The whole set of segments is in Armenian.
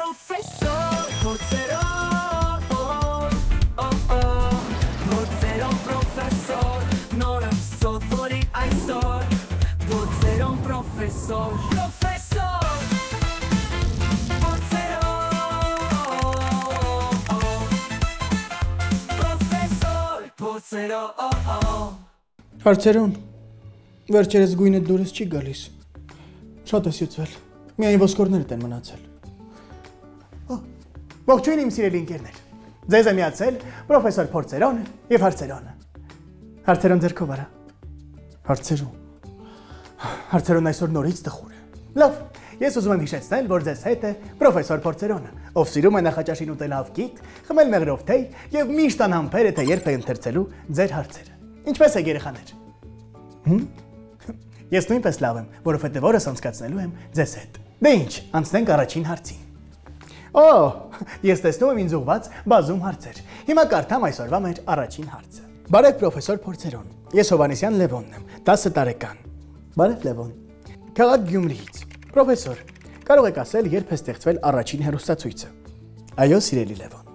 Professor Porzeron, Porzeron professor, Nora sottori այսօր, Porzeron professor, Հարցերուն, վերջերս գույնը դուրս չի գալիս, շատ ես յուծվել, միայն ոսկորներդ են մնացել։ Ողջույն իմ սիրելի ընկերներ, ձեզ է միացել պրոֆեսոր Փորձերոնը և հարցերոնը։ Հարցերոն ձերքով արա, հարցերոն այսօր նորից տխուր է։ Լավ, ես ուզում եմ հիշեցնել, որ ձեզ հետ է պրոֆեսոր Փորձերոնը, ով սիրում է նախաճաշին ուտել հավկիթ, խմել մեղրով թեյ և միշտ անհամբեր է, թե երբ է ընթերցելու ձեր հարցերը։ Ինչպես եք երեխաներ։ Ես նույնպես լավ եմ, որովհետև օրս անցկացնելու եմ ձեզ հետ։ Դե ինչ, անցնենք առաջին հարցին։ Ես տեսնում եմ ինձ ուղված բազում հարցեր։ Հիմա կարդամ այսօրվա մեր առաջին հարցը։ Բարև պրոֆեսոր Փորձերոն, ես Հովհաննիսյան Լևոնն եմ, 10 տարեկան։ Բարև Լևոն։ Քաղաք Գյումրիից։ Պրոֆեսոր, կարող եք ասել, երբ է ստեղծվել առաջին հեռուստացույցը։ Այո, սիրելի Լևոն։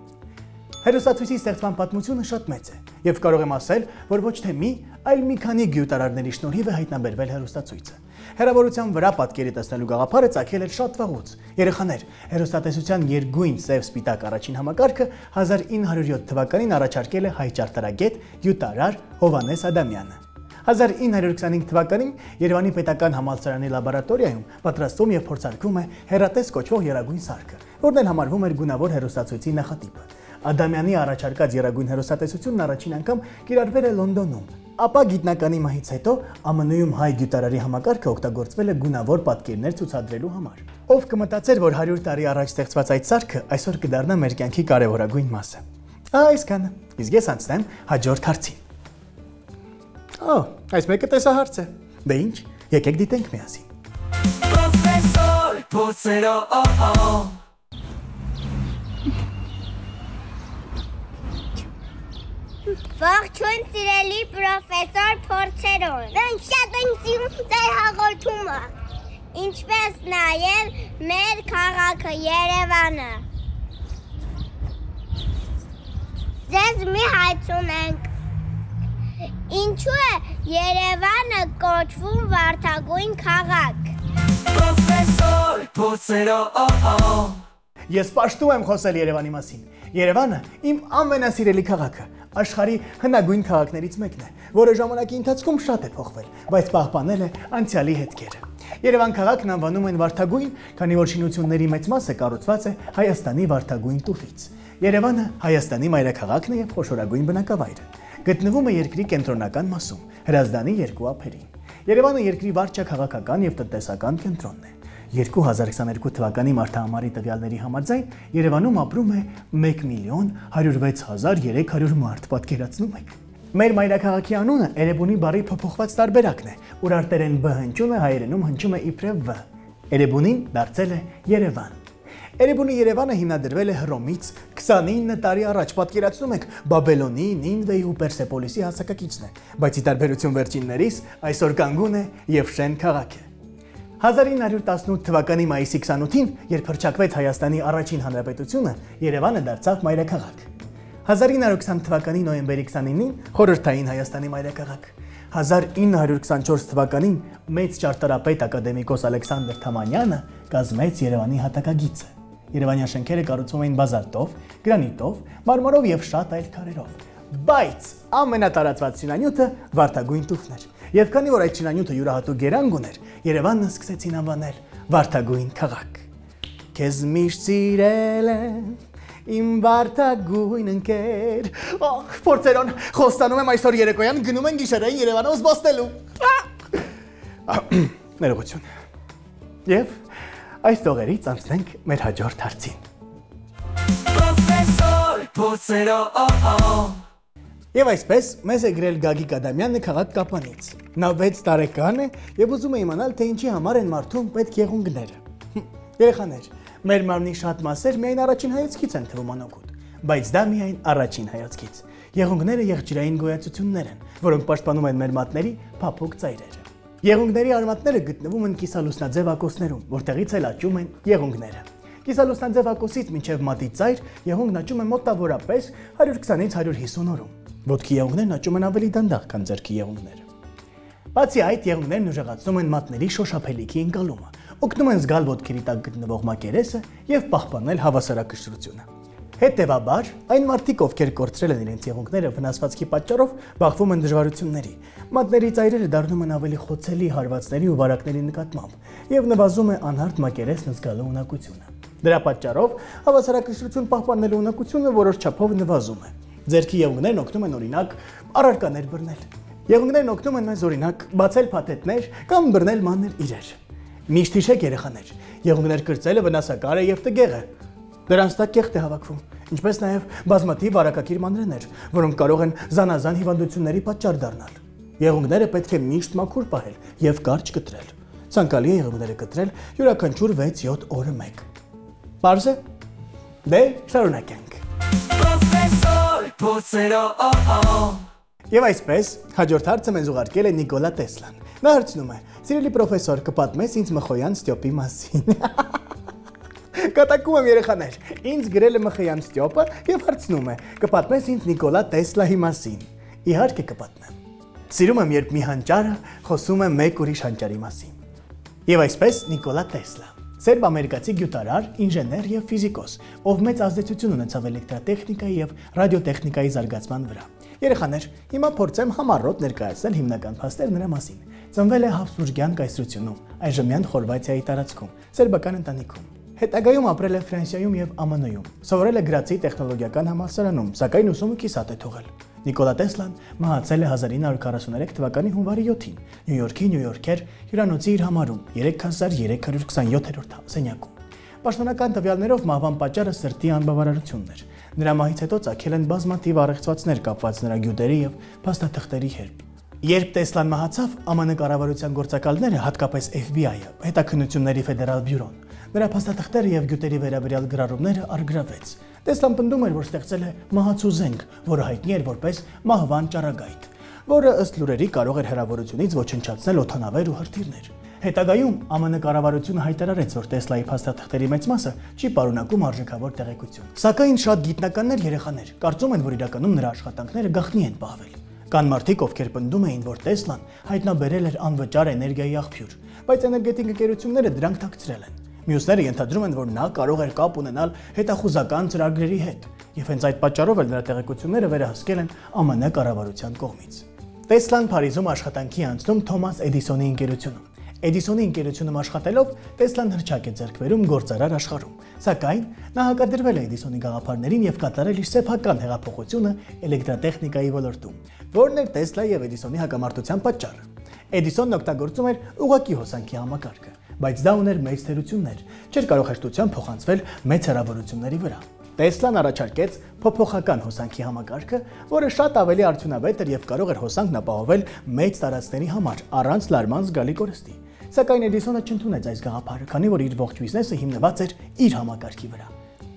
Հեռուստացույցի ստեղծման պատմությունը շատ մեծ է, եւ կարող եմ ասել, որ ոչ թե մի, այլ մի քանի գյուտարարների շնորհիվ է հայտնաբերվել հեռուստացույցը։ Հեռավորության վրա պատկերի տեսնելու գաղափարը ծագել էր շատ վաղուց։ Երեխաներ, հեռուստատեսության երկգույն սև-սպիտակ առաջին համակարգը 1907 թվականին առաջարկել է հայ ճարտարագետ, գյուտարար Հովհաննես Ադամյանը։ 1925 թվականին Երևանի պետական համալսարանի լաբորատորիայում պատրաստվում եւ փորձարկվում է հեռատես կոչվող եռագույն սարքը, որն էլ համարվում էր գունավոր հեռուստացույցի նախատիպը։ Ադամյանի առաջարկած եռագույն հեռուստատեսությունն առաջին անգամ կիրառվել է Լոնդոնում, ապա գիտնականի մահից հետո ԱՄՆ-ում հայ գյուտարարի համակարգը օգտագործվել է գունավոր պատկերներ ցուցադրելու համար։ Ով կմտածեր, որ 100 տարի առաջ ստեղծված այդ սարքը այսօր կդառնա մեր կյանքի կարևորագույն մասը։ Այսքանը։ Իսկ ես անցնեմ հաջորդ հարցին։ Այս մեկը տեսահարց է։ Դե ինչ, եկեք դիտենք միասին։ Professor Porzeron. Ողջույն սիրելի պրոֆեսոր Փորձերոն։ Մենք շատ ենք սիրում ձեր հաղորդումը, ինչպես նաև մեր քաղաքը Երևանը։ Ձեզ մի հայց ունենք։ Ինչու է Երևանը կոչվում վարդագույն քաղաք։ Professor Porzeron. Ես պաշտում եմ խոսել Երևանի մասին։ Երևանը իմ ամենասիրելի քաղաքը, աշխարհի հնագույն քաղաքներից մեկն է, որը ժամանակի ընթացքում շատ է փոխվել, բայց պահպանել է անցյալի հետքերը։ Երևան քաղաքն անվանում են վարդագույն, քանի որ շինությունների մեծ մասը կառուցված է Հայաստանի վարդագույն տուֆից։ Երևանը Հայաստանի մայրաքաղաքն է եւ խոշորագույն բնակավայրը։ Գտնվում է երկրի կենտրոնական մասում, Հրազդանի երկու ափերին։ Երևանը երկրի վարչաքաղաքական եւ տնտեսական կենտրոնն է։ 2022 թվականի մարտահամարի տվյալների համաձայն Երևանում ապրում է 1,106,300 մարդ, պատկերացնում եք։ Մեր մայրաքաղաքի անունը Էրեբունի բառի փոփոխված տարբերակն է, ուր արտերեն բ հնչյունը հայերենում հնչում է իբրև վ։ Էրեբունին դարձել է Երևան։ Էրեբունի Երևանը հիմնադրվել է Հռոմից 29 տարի առաջ, պատկերացնում եք, Բաբելոնի, Նինվեի ու Պերսեպոլիսի հասակակիցն է, բայց ի տարբերություն վերջիններիս այսօր կանգուն է եւ շեն քաղաք է։ 1918 թվականի մայիսի 28-ին, երբ հռչակվեց Հայաստանի առաջին հանրապետությունը, Երևանը դարձավ մայրաքաղաք։ 1920 թվականի նոյեմբերի 29-ին խորհրդային Հայաստանի մայրաքաղաք։ 1924 թվականին մեծ ճարտարապետ ակադեմիկոս Ալեքսանդր Թամանյանը կազմեց Երևանի հատակագիծը։ Երևանյան շենքերը կառուցվում էին բազալտով, գրանիտով, մարմարով եւ շատ այլ քարերով։ Բայց ամենատարածված շինանյութը վարդագույն տուֆն էր։ Եվ քանի որ այդ շինանյութը յուրահատուկ գերանգ ուներ, Երևանը սկսեցին անվանել վարդագույն քաղաք։ Քեզ միշտ սիրել եմ, իմ վարդագույն ընկեր։ Փորձերոն, խոստանում եմ այսօր երեկոյան գնում են գիշերային Երևանով զբոսնելու։ Ներողություն։ Եվ այս տողերից անցնենք մեր հաջորդ հարցին։ Professor Porzeron. Եվ այսպես մեզ է գրել Գագիկ Ադամյանը քաղաք Կապանից։ Նա 6 տարեկան է եւ ուզում է իմանալ, թե ինչի համար են մարդուն պետք եղունգները։ Երեխաներ, մեր մարմնի շատ մասեր միայն առաջին հայացքից են թվում անօգուտ, բայց դա միայն առաջին հայացքից։ Եղունգները եղջյուրային գոյացություններ են, որոնք պաշտպանում են մեր մատների փափուկ ծայրերը։ Եղունգների արմատները գտնվում են կիսալուսնաձև ակոսներում, որտեղից էլ աճում են եղունգները։ Կիսալուսնաձև ակոսից մինչև մատի ծայր եղունգն աճում է մոտավորապես 120-ից 150 օրում։ Ոտքի եղունգներն աճում են ավելի դանդաղ, քան ձեռքի եղունգները։ Բացի այդ, եղունգներն ուժեղացնում են մատների շոշափելիքի ընկալումը, օգնում են զգալ ոտքերի տակ գտնվող մակերեսը եւ պահպանել հավասարակշռությունը։ Հետևաբար, այն մարդիկ, ովքեր կորցրել են իրենց եղունգները վնասվածքի պատճառով, բախվում են դժվարությունների։ Մատների ծայրերը դառնում են ավելի խոցելի հարվածների ու վարակների նկատմամբ եւ նվազում է անհարթ մակերեսն զգալու ունակությունը։ Դրա պատճառով հավասարակշռություն պահպանելու ունակությունը որոշ չափով նվազում է։ Ձեռքի եղունգներն օգնում են օրինակ առարկաներ բռնել։ Եղունգներն օգնում են մեզ օրինակ բացել փաթեթներ կամ բռնել մանր իրեր։ Միշտ հիշեք երեխաներ, եղունգներ կրծելը վնասակար է եւ տգեղ է։ Դրանց տակ կեղտ է հավաքվում, ինչպես նաև բազմաթիվ վարակակիր մանրեներ, որոնք կարող են զանազան հիվանդությունների պատճառ դառնալ։ Եղունգները պետք է միշտ մաքուր պահել եւ կարճ կտրել։ Ցանկալի է եղունգները կտրել յուրաքանչյուր 6-7 օրը մեկ։ Պարզ է։ Դե շարունակենք։ Պրոֆեսոր Փոսերո Եվ այսպես, հաջորդ հարցը մեզ ուղարկել է Նիկոլա Տեսլան։ Նա հարցնում է. «Սիրելի պրոֆեսոր, կպատմես ինձ Մխոյան Ստյոպի մասին»։ Կատակում եմ երեխաներ, ինձ գրել է Մխոյան Ստյոպը եւ հարցնում է. «Կպատմես ինձ Նիկոլա Տեսլայի մասին»։ Իհարկե կպատմեմ։ Սիրում եմ, երբ մի հանճարը խոսում է մեկ ուրիշ հանճարի մասին։ Եվ այսպես Նիկոլա Տեսլա, սերբ-ամերիկացի գյուտարար, ինժեներ եւ ֆիզիկոս, ով մեծ ազդեցություն ունեցավ էլեկտրատեխնիկայի եւ ռադիոտեխնիկայի զարգացման վրա։ Երեխաներ, հիմա փորձեմ համառոտ ներկայացնել հիմնական փաստեր նրա մասին։ Ծնվել է Հաբսբուրգյան կայսրությունում, այժմյան Խորվաթիայի տարածքում, սերբական ընտանիքում։ Հետագայում ապրել է Ֆրանսիայում եւ ԱՄՆ-ում։ Սովորել է Գրացի տեխնոլոգիական համալսարանում, սակայն ուսումը կիսատ է թողել։ Նիկոլա Տեսլան մահացել է 1943 թվականի հունվարի 7-ին Նյու Յորքի Նյու-Յորքեր հյուրանոցի իր համարում 3327-րդ սենյակում։ Պաշտոնական տվյալներով մահվան պատճառը սրտի անբավարարությունն էր։ Նրա մահից հետո ծագել են բազմաթիվ առեղծվածներ կապված նրա գյուտերի եւ փաստաթղթերի հետ։ Երբ Տեսլան մահացավ, ԱՄՆ կառավարության գործակալները, հատկապես FBI-ը, հետաքննությունների ֆեդերալ բյուրոն, նրա փաստաթղթերը եւ գյուտերի վերաբերյալ գրառումները առգրավեց։ Տեսլան պնդում էր, որ ստեղծել է մահացու զենք, որը հայտնի էր որպես մահվան ճառագայթ, որը ըստ լուրերի կարող էր հեռավորությունից ոչնչացնել օդանավեր ու հրթիռներ։ Հետագայում ԱՄՆ կառավարությունը հայտարարեց, որ Տեսլայի փաստաթղթերի մեծ մասը չի պարունակում արժեքավոր տեղեկություն։ Սակայն շատ գիտնականներ երեխաներ կարծում են, որ իրականում նրա աշխատանքները գաղտնի են պահվել։ Կան մարդիկ, ովքեր պնդում էին, որ Տեսլան հայտնաբերել էր անվճար էներգիայի աղբյուր, բայց էներգետիկ ընկերությունները դրանք թաքցրել են։ Մյուսները ենթադրում են, որ նա կարող էր կապ ունենալ հետախուզական ծրագրերի հետ, եւ հենց այդ պատճառով էլ նրա տեղեկությունները վերահսկել են ԱՄՆ կառավարության կողմից։ Տեսլան Փարիզում աշխատանքի անցնում Թոմաս Էդիսոնի ընկերությունում։ Էդիսոնի ընկերությունում աշխատելով Տեսլան հրճակ է ձեռք բերում գործարար աշխարհում, սակայն նա հակադրվել է Էդիսոնի գաղափարներին եւ կատարել իր սեփական հեղափոխությունը էլեկտրատեխնիկայի ոլորտում, որն էր Տեսլայի եւ Էդիսոնի հակամարտության պատճառը։ Էդիսոնն օգտագործում էր ուղղակի հոսանքի համակարգը, բայց դա ուներ մեծ թերություններ, չէր կարող հեշտությամբ փոխանցվել մեծ հեռավորությունների վրա։ Տեսլան առաջարկեց փոփոխական հոսանքի համակարգը, որը շատ ավելի արդյունավետ էր եւ կարող էր հոսանքն ապահովել մեծ տարածքների համար առանց լարման զգալի կորստի։ Սակայն Էդիսոնը չընդունեց այս գաղափարը, քանի որ իր ողջ բիզնեսը հիմնված էր իր համակարգի վրա։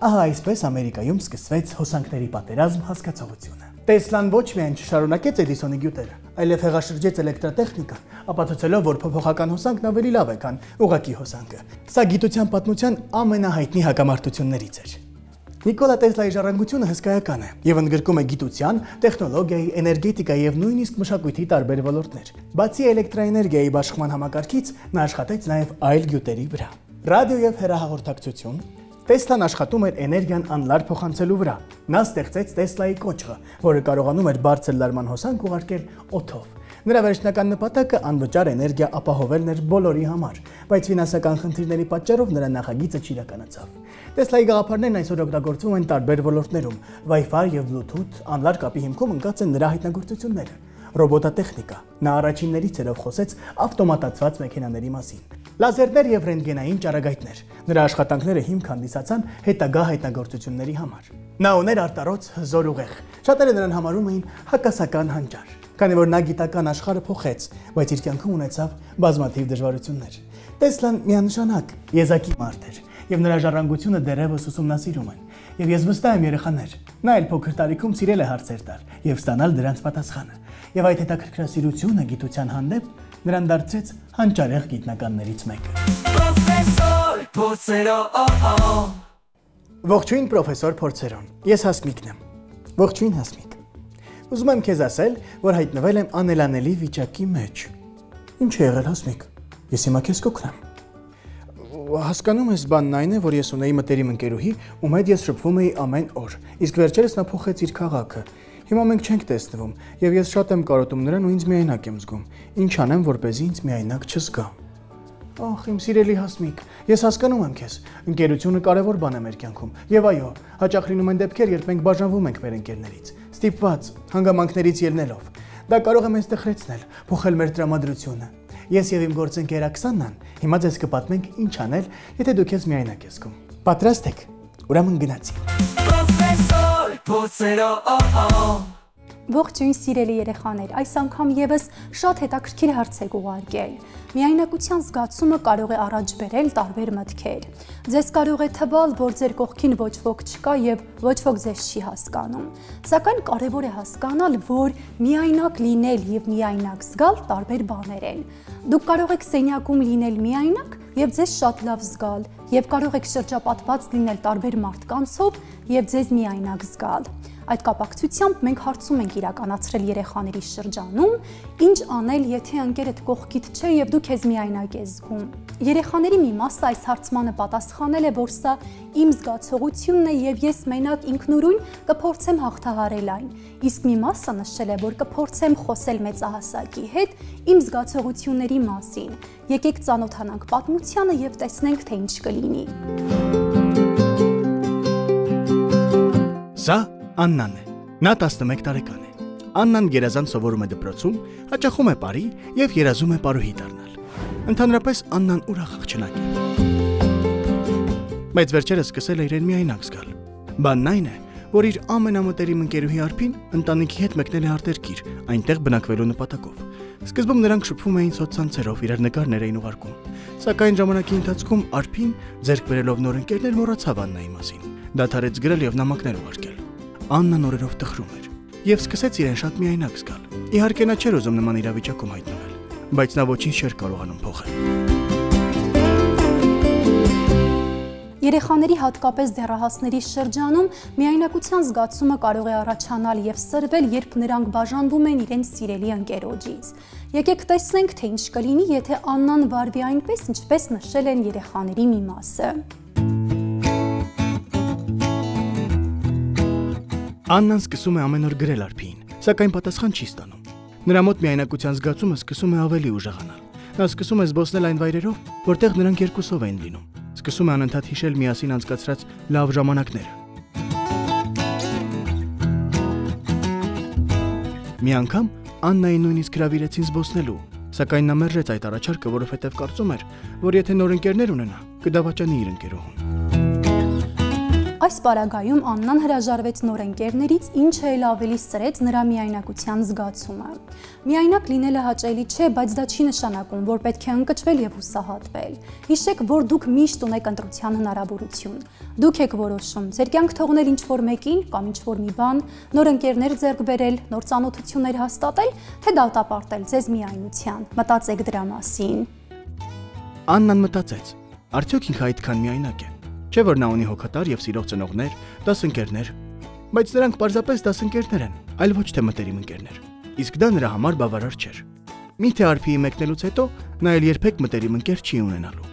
Ահա այսպես Ամերիկայում սկսվեց հոսանքների պատերազմ հասկացողությունը։ Տեսլան ոչ միայն չշարունակեց Էդիսոնի գյուտերը, այլև հեղաշրջեց էլեկտրատեխնիկան, ապացուցելով, որ փոփոխական հոսանքն ավելի լավ է, քան ուղղակի հոսանքը։ Սա գիտության պատմության ամենահայտնի հակամարտություններից էր։ Նիկոլա Տեսլայի ժառանգությունը հսկայական է եւ ընդգրկում է գիտության, տեխնոլոգիայի, էներգետիկայի եւ նույնիսկ մշակույթի տարբեր ոլորտներ։ Բացի էլեկտրաէներգիայի բաշխման համակարգից, նա աշխատեց նաեւ այլ գյուտերի վրա։ Ռադիո եւ հեռահաղորդակցություն։ Տեսլան աշխատում էր էներգիան անլար փոխանցելու վրա։ Նա ստեղծեց Տեսլայի կոճղը, որը կարողանում էր բարձր լարման հոսանք ուղարկել օդով։ Նրա վերջնական նպատակը անվճար էներգիա ապահովելն էր բոլորի համար, բայց ֆինանսական խնդիրների պատճառով նրա նախագիծը չիրականացավ։ Տեսլայի գաղափարներն այսօր օգտագործվում են տարբեր ոլորտներում։ Wi-Fi եւ Bluetooth անլար կապի հիմքում ընկած են նրա հայտնագործությունները։ Ռոբոտատեխնիկա։ Նա առաջիններից էր, ով խոսեց ավտոմատացված մեքենաների մասին։ Լազերներ եւ ռենտգենային ճառագայթներ։ Նրա աշխատանքները հիմք հանդիսացան հետագա հայտնագործությունների համար։ Նա ուներ արտարոց հզոր ուղեղ։ Շատերը նրան համարում էին հակասական հանճար, քանի որ նա գիտական աշխարհը փոխեց, բայց իր կյանքում ունեցավ բազմաթիվ դժվարություններ։ Տեսլան միանշանակ եզակի մարդ էր, եւ նրա ժառանգությունը դեռևս ուսումնասիրում են։ Եվ ես վստահ եմ երեխաներ, նա այլ փոքր տարիքում սիրել է հարցեր տալ եւ ստանալ դրանց պատասխանը։ Եվ այդ հետաքրքրասիրությունը գիտության հանդեպ նրան դարձրեց հանճարեղ գիտնականներից մեկը։ Պրոֆեսոր փորձերով Ողջույն պրոֆեսոր Փորձերոն։ Ես Հասմիկն եմ։ Ողջույն Հասմիկ։ Ուզում եմ քեզ ասել, որ հայտնվել եմ անելանելի վիճակի մեջ։ Ինչ է եղել Հասմիկ։ Ես հիմա քեզ կօգնեմ։ Հասկանում ես, բանն այն է, որ ես ունեի մտերիմ ընկերուհի, ում հետ ես շփվում էի ամեն օր։ Իսկ վերջերս նա փոխեց իր քաղաքը։ Հիմա մենք չենք տեսնվում, եւ ես շատ եմ կարոտում նրան ու ինձ միայնակ եմ զգում։ Ինչ անեմ, որպեսզի ինձ միայնակ չզգամ։ Ախ, իմ սիրելի Հասմիկ, ես հասկանում եմ քեզ։ Ընկերությունը կարևոր բան է մեր կյանքում։ Եվ այո, հաճախ լինում են դեպքեր, երբ մենք բաժանվում ենք մեր ընկերներից, ստիպված, հանգամանքներից ելնելով։ Դա կարող է մեզ տխրեցնել, փոխել մեր տրամադրությունը։ Ես եւ իմ գործընկեր Աքսանան հիմա ձեզ կպատմենք ինչ անել, եթե դու քեզ միայնակ ես զգում։ Պատրաստ եք։ Ուրեմն գնացի։ Պրոֆեսոր փորձերով Ողջույն սիրելի երեխաներ, այս անգամ եւս շատ հետաքրքիր հարց եք ուղարկել։ Միայնակության զգացումը կարող է առաջ բերել տարբեր մտքեր։ Ձեզ կարող է թվալ, որ ձեր կողքին ոչ ոք չկա եւ ոչ ոք ձեզ չի հասկանում։ Սակայն կարեւոր է հասկանալ, որ միայնակ լինել եւ միայնակ զգալ տարբեր բաներ են։ Դուք կարող եք սենյակում լինել միայնակ եւ ձեզ շատ լավ զգալ, եւ կարող եք շրջապատված լինել տարբեր մարդկանցով եւ ձեզ միայնակ զգալ։ Այդ կապակցությամբ մենք հարցում ենք իրականացրել երեխաների շրջանում, ինչ անել, եթե ընկերդ կողքիդ չէ եւ դու քեզ միայնակ ես զգում։ Երեխաների մի մասը այս հարցմանը պատասխանել է, որ սա իմ զգացողությունն է եւ ես մենակ ինքնուրույն կփորձեմ հաղթահարել այն։ Իսկ մի մասը նշել է, որ կփորձեմ խոսել մեծահասակի հետ իմ զգացողությունների մասին։ Եկեք ծանոթանանք պատմությանը եւ տեսնենք, թե ինչ կլինի։ Սա Աննան է։ Նա 11 տարեկան է։ Աննան գերազանց սովորում է դպրոցում, հաճախում է բարի եւ երազում է պարուհի դառնալ։ Ընդհանրապես Աննան ուրախ աղջնակ է։ Բայց վերջերս սկսել է իրեն միայնակ զգալ։ Բանն այն է, որ իր ամենամտերիմ ընկերուհի Արփին ընտանիքի հետ մեկնել է արտերկիր, այնտեղ բնակվելու նպատակով։ Սկզբում նրանք շփվում էին սոցցանցերով, իրար նկարներ էին ուղարկում։ Սակայն ժամանակի ընթացքում Արփին, ձեռք բերելով նոր ընկերներ, մոռացավ Աննայի մասին։ Դադարեց գրել եւ նամակներ ուղարկել։ Աննան օրերով տխրում էր եւ սկսեց իրեն շատ միայնակ զգալ։ Իհարկե նա չէր ուզում նման իրավիճակում հայտնվել, բայց նա ոչինչ չէր կարողանում փոխել։ Երեխաների հատկապես դեռահասների շրջանում միայնակության զգացումը կարող է առաջանալ եւ սրվել, երբ նրանք բաժանվում են իրենց սիրելի ընկերոջից։ Եկեք տեսնենք, թե ինչ կլինի, եթե Աննան վարվի այնպես, ինչպես նշել են երեխաների մի մասը։ Աննան սկսում է ամեն օր գրել Արփիին, սակայն պատասխան չի ստանում։ Նրա մոտ միայնակության զգացումը սկսում է ավելի ուժեղանալ։ Նա սկսում է զբոսնել այն վայրերով, որտեղ նրանք երկուսով են լինում։ Սկսում է անընդհատ հիշել միասին անցկացրած լավ ժամանակները։ Մի անգամ Աննային նույնիսկ հրավիրեցին զբոսնելու, սակայն նա մերժեց այդ առաջարկը, որովհետև կարծում էր, որ եթե նոր ընկերներ ունենա, կդավաճանի իր ընկերուհուն։ Այս պարագայում Աննան հրաժարվեց նոր ընկերներից, ինչը էլ ավելի սրեց նրա միայնակության զգացումը։ Միայնակ լինելը հաճելի չէ, բայց դա չի նշանակում, որ պետք է ընկճվել եւ հուսահատվել։ Հիշեք, որ դուք միշտ ունեք ընտրության հնարավորություն։ Դուք եք որոշում ձեր կյանք թողնել ինչ-որ մեկին կամ ինչ-որ մի բան, նոր ընկերներ ձեռք բերել, նոր ծանոթություններ հաստատել, թե դատապարտել ձեզ միայնության։ Մտածեք դրա մասին։ Աննան մտածեց. արդյոք ինքը այդքան միայնակ է։ Չէ՞ որ նա ունի հոգատար եւ սիրող ծնողներ, դասընկերներ, բայց նրանք պարզապես դասընկերներ են, այլ ոչ թե մտերիմ ընկերներ։ Իսկ դա նրա համար բավարար չէր։ Միթե Արփիի մեկնելուց հետո նա էլ երբեք մտերիմ ընկեր չի ունենալու։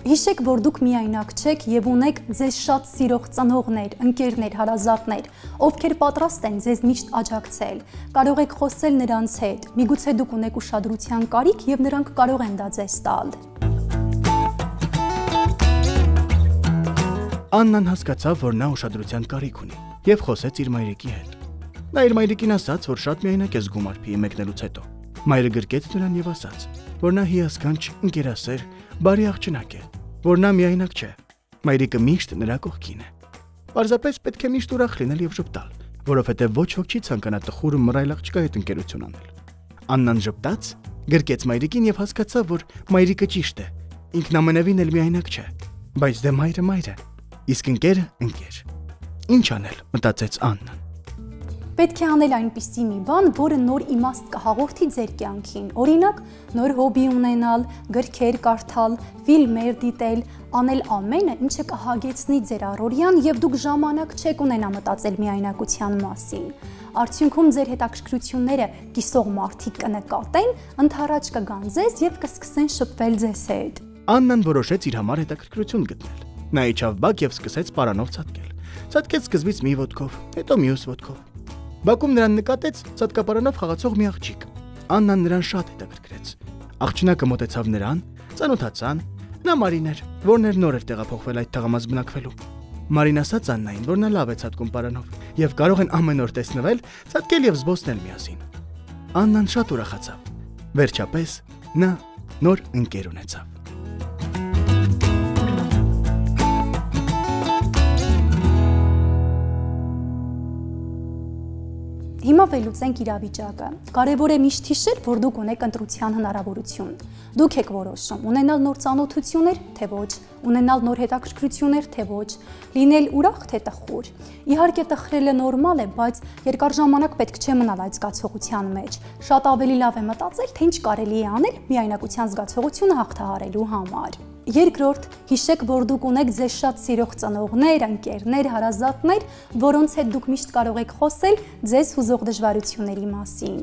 Հիշեք, որ դուք միայնակ չեք եւ ունեք ձեզ շատ սիրող ծնողներ, ընկերներ, հարազատներ, ովքեր պատրաստ են ձեզ միշտ աջակցել։ Կարող եք խոսել նրանց հետ, միգուցե դուք ունեք ուշադրության կարիք եւ նրանք կարող են դա ձեզ տալ։ Աննան հասկացավ, որ նա ուշադրության կարիք ունի եւ խոսեց իր մայրիկի հետ։ Նա իր մայրիկին ասաց, որ շատ միայնակ է զգում Արփիի մեկնելուց հետո։ Մայրը գրկեց նրան եւ ասաց, որ նա հիասքանչ, ընկերասեր, բարի աղջնակ է, որ նա միայնակ չէ։ Մայրիկը միշտ նրա կողքին է։ Պարզապես պետք է միշտ ուրախ լինել եւ ժպտալ, որովհետեւ ոչ ոք չի ցանկանա տխուր ու մռայլ աղջկա հետ ընկերություն անել։ Աննան ժպտաց, գրկեց մայրիկին եւ հասկացավ, որ մայրիկը ճիշտ է։ Ինքն ամենևին էլ միայնակ չէ, բայց դե մայրը մայր է, իսկ ընկերը ընկեր։ Ինչ անել, մտածեց Աննան։ Պետք է անել այնպիսի մի բան, որը նոր իմաստ կհաղորդի ձեր կյանքին։ Օրինակ, նոր հոբի ունենալ, գրքեր կարդալ, ֆիլմեր դիտել, անել ամենը, ինչը կհագեցնի ձեր առօրյան եւ դուք ժամանակ չեք ունենա մտածել միայնակության մասին։ Արդյունքում ձեր հետաքրքրությունները կիսող մարդիկ կնկատեն, ընդառաջ կգան ձեզ եւ կսկսեն շփվել ձեզ հետ։ Աննան որոշեց իր համար հետաքրքրություն գտնել։ Նա իջավ բակ եւ սկսեց պարանով ցատկել։ Ցատկեց սկզբից մի ոտքով, հետո մյուս ոտքով։ Բակում նրան նկատեց ցատկապարանով խաղացող մի աղջիկ։ Աննան նրան շատ հետաքրքրեց։ Աղջնակը մոտեցավ նրան, ծանոթացան։ Նա Մարին էր, որն էր նոր էր տեղափոխվել այդ թաղամաս բնակվելու։ Մարին ասաց Աննային, որ նա լավ է ցատկում պարանով եւ կարող են ամեն օր տեսնվել, ցատկել եւ զբոսնել միասին։ Աննան շատ ուրախացավ։ Վերջապես նա նոր ընկեր ունեցավ։ Հիմա վերլուծենք իրավիճակը։ Կարևոր է միշտ հիշել, որ դուք ունեք ընտրության հնարավորություն։ Դուք եք որոշում ունենալ նոր ծանոթություններ, թե ոչ, ունենալ նոր հետաքրքրություններ, թե ոչ, լինել ուրախ, թե տխուր։ Իհարկե տխրելը նորմալ է, բայց երկար ժամանակ պետք չէ մնալ այդ զգացողության մեջ։ Շատ ավելի լավ է մտածել, թե ինչ կարելի է անել միայնակության զգացողությունը հաղթահարելու համար։ Երկրորդ, հիշեք, որ դուք ունեք ձեզ շատ սիրող ծնողներ, ընկերներ, հարազատներ, որոնց հետ դուք միշտ կարող եք խոսել ձեզ հուզող դժվարությունների մասին։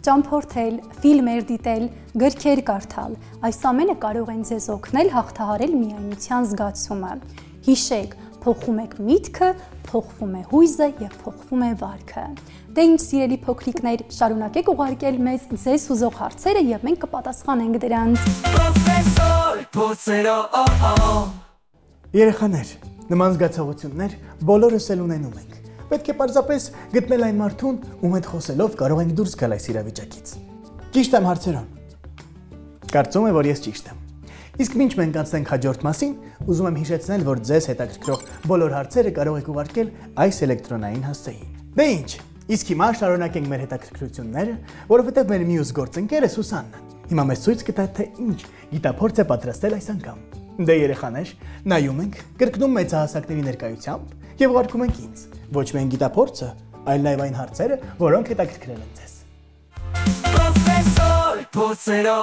Ճամփորդել, ֆիլմեր դիտել, գրքեր կարդալ, այս ամենը կարող են ձեզ օգնել հաղթահարել միայնության զգացումը։ Հիշեք, փոխում եք միտքը, փոխվում է հույզը եւ փոխվում է վարքը։ Դե ինչ սիրելի փոքրիկներ, շարունակեք ուղարկել մեզ ձեզ հուզող հարցերը եւ մենք կպատասխանենք դրանց։ Պրոֆեսոր Փորձերո Երեխաներ, նման զգացողություններ բոլորս էլ ունենում ենք։ Պետք է պարզապես գտնել այն մարդուն, ում հետ խոսելով կարող ենք դուրս գալ այս իրավիճակից։ Ճիշտ եմ հարցերոն։ Կարծում եմ, որ ես ճիշտ եմ։ Իսկ մինչ մենք անցնենք հաջորդ մասին, ուզում եմ հիշեցնել, որ ձեզ հետաքրքրող բոլոր հարցերը կարող եք ուղարկել այս էլեկտրոնային հասցեին։ Դե ինչ, իսկ հիմա շարունակենք մեր հետաքրքրությունները, որովհետև մեր մյուս գործընկերը Սուսաննան հիմա մեզ ցույց կտա, թե ինչ գիտափորձ է պատրաստել այս անգամ։ Դե երեխաներ, նայում ենք, կրկնում մեծահասակների ներկայությամբ եւ ուղարկում ենք ինձ։ Ոչ միայն գիտափորձը, այլ նաեւ այն հարցերը, որոնք հետաքրքրել են ձեզ։ Պրոֆեսոր Փորձերո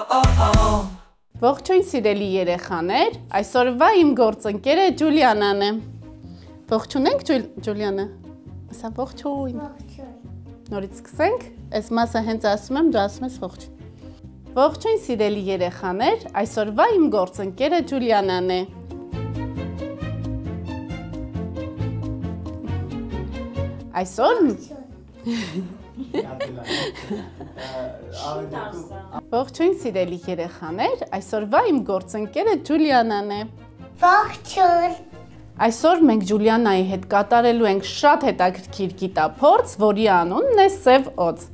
Ողջույն սիրելի երեխաներ, այսօրվա իմ գործընկերը Ջուլիանան է։ Ողջունենք Ջուլիանը։ Ասա ողջույն։ Նորից սկսենք։ Այս մասը հենց ասում եմ, դու ասում ես ողջույն։ Ողջույն սիրելի երեխաներ, այսօրվա իմ գործընկերը Ջուլիանան է։ Այսօր Ողջույն սիրելի երեխաներ, այսօրվա իմ գործընկերը Ջուլիանան է։ Ողջույն։ Այսօր մենք Ջուլիանայի հետ կատարելու ենք շատ հետաքրքիր գիտափորձ, որի անունն է Սև օձ։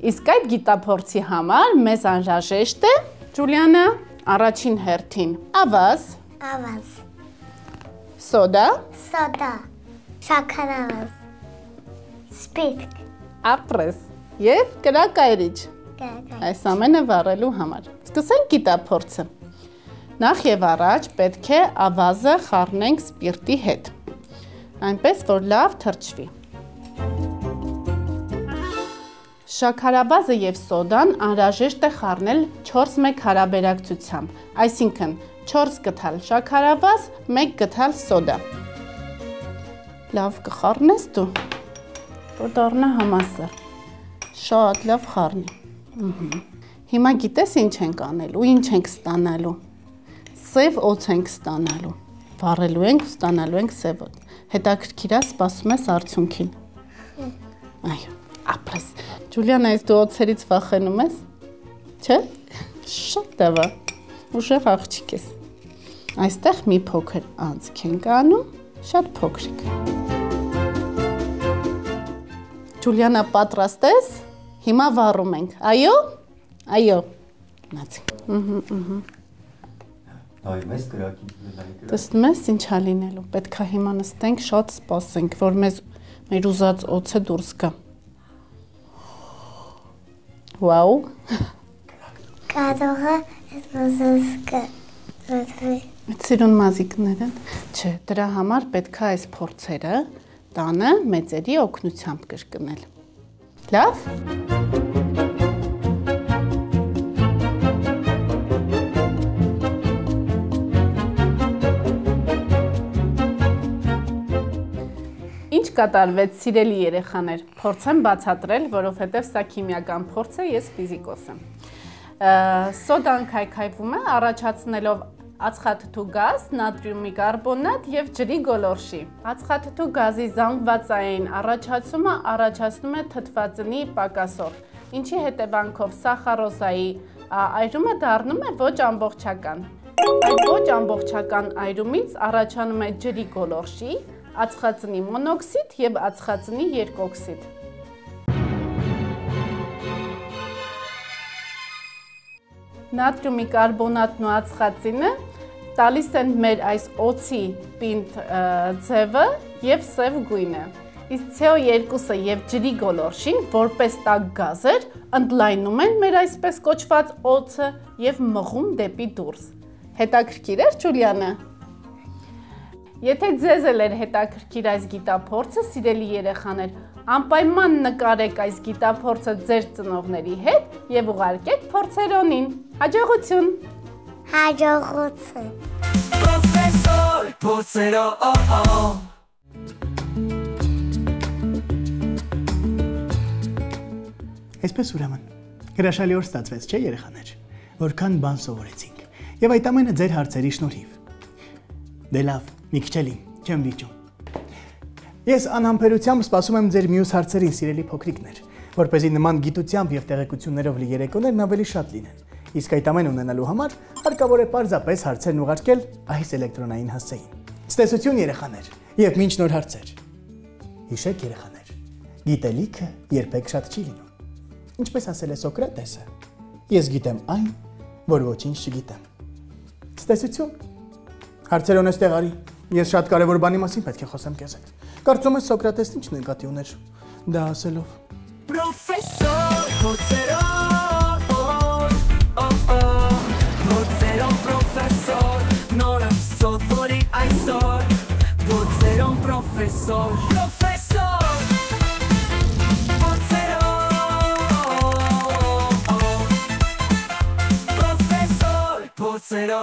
Իսկ այդ գիտափորձի համար մեզ անհրաժեշտ է Ջուլիանա առաջին հերթին ավազ, սոդա, շաքարավազ, սպիտք, ապրես եւ կրակայրիչ։ Այս ամենը վառելու համար։ Սկսենք գիտափորձը։ Նախ եւ առաջ պետք է ավազը խառնենք սպիրտի հետ, այնպես որ լավ թրջվի։ Շաքարավազը եւ սոդան անհրաժեշտ է խառնել 4:1 հարաբերակցությամբ, այսինքն 4 գթալ շաքարավազ, 1 գթալ սոդա։ Լավ կխառնես դու, որ դառնա համասեռ։ Շատ լավ խառնի։ Հիմա գիտես ինչ ենք անելու, ինչ ենք ստանալու։ Սև օձ ենք ստանալու։ Վառելու ենք, ստանալու ենք սև օձ։ Հետաքրքիր է, սպասում ես արդյունքին։ Այո, ապրես։ Ջուլիանա, այս դու օձերից վախենում ես։ Չէ՞։ Շատ լավ է։ Ուժեղ աղջիկ ես։ Այստեղ մի փոքր անցք ենք անում, շատ փոքրիկ։ Ջուլիանա, պատրաստ ես։ Հիմա վառում ենք։ Այո։ Այո։ Գնացինք։ Այո, մեզ կրակի։ Տեսնում ես ինչ է լինելու։ Պետք է հիմա նստենք, շատ սպասենք, որ մեր ուզած օձը դուրս գա։ Վաու։ Կարող է մազիկը։ Սիրուն մազիկներ են։ Չէ, դրա համար պետք է այս փորձերը տանը մեծերի օգնությամբ կրկնել։ Լավ։ Ինչ կատարվեց, սիրելի երեխաներ, փորձեմ բացատրել, որովհետև սա քիմիական փորձ է, ես ֆիզիկոս եմ։ Սոդան քայքայվում է, առաջացնելով ածխաթթու գազ, նատրիումի կարբոնատ եւ ջրի գոլորշի։ Ածխաթթու գազի զանգվածային առաջացումը առաջացնում է թթվածնի պակասով, ինչի հետևանքով սախարոզայի այրումը դառնում է ոչ ամբողջական։ Այդ ոչ ամբողջական այրումից առաջանում է ջրի գոլորշի, ածխածնի մոնոքսիդ եւ ածխածնի երկօքսիդ։ Նատրիումի կարբոնատն ու ածխածինը տալիս են մեր այս օծի պինդ ձևը եւ սև գույնը։ Իսկ CO2-ը եւ ջրի գոլորշին, որպես տաք գազեր, ընդլայնում են մեր այսպես կոչված օծը եւ մղում դեպի դուրս։ Հետաքրքիր էր, Ջուլիանը։ Եթե ձեզ էլ էր հետաքրքիր այս գիտափորձը, սիրելի երեխաներ, անպայման նկարեք այս գիտափորձը ձեր ծնողների հետ եւ ուղարկեք փորձերոնին։ Հաջողություն։ Հաջողություն։ Պրոֆեսոր Փորձերո Այսպես ուրեմն, հրաշալի օր ստացվեց, չէ երեխաներ, որքան բան սովորեցինք, եւ այդ ամենը ձեր հարցերի շնորհիվ։ Դե լավ, մի քիչ էլի, չեմ վիճում։ Ես անհամբերությամբ սպասում եմ ձեր մյուս հարցերին, սիրելի փոքրիկներ, որպեսզի նման գիտությամբ եւ տեղեկություններով լի երեկոներն ավելի շատ լինեն։ Իսկ այդ ամենը ունենալու համար հարկավոր է պարզապես հարցերն ուղարկել այս էլեկտրոնային հասցեին։ Ցտեսություն երեխաներ, եւ մինչ նոր հարցեր։ Հիշեք երեխաներ, գիտելիքը երբեք շատ չի լինում։ Ինչպես ասել է Սոկրատեսը, ես գիտեմ այն, որ ոչինչ չգիտեմ։ Ցտեսություն։ Հարցերոն էստեղ արի։ Ես շատ կարևոր բանի մասին պետք է խոսեմ քեզ հետ։ Կարծում ես Սոկրատեսն ինչ նկատի ուներ դա ասելով։ Պրոֆեսոր Փորձերո Փորձերո պրոֆեսոր նորը սովորի այսօր Փորձերո պրոֆեսոր Փորձերո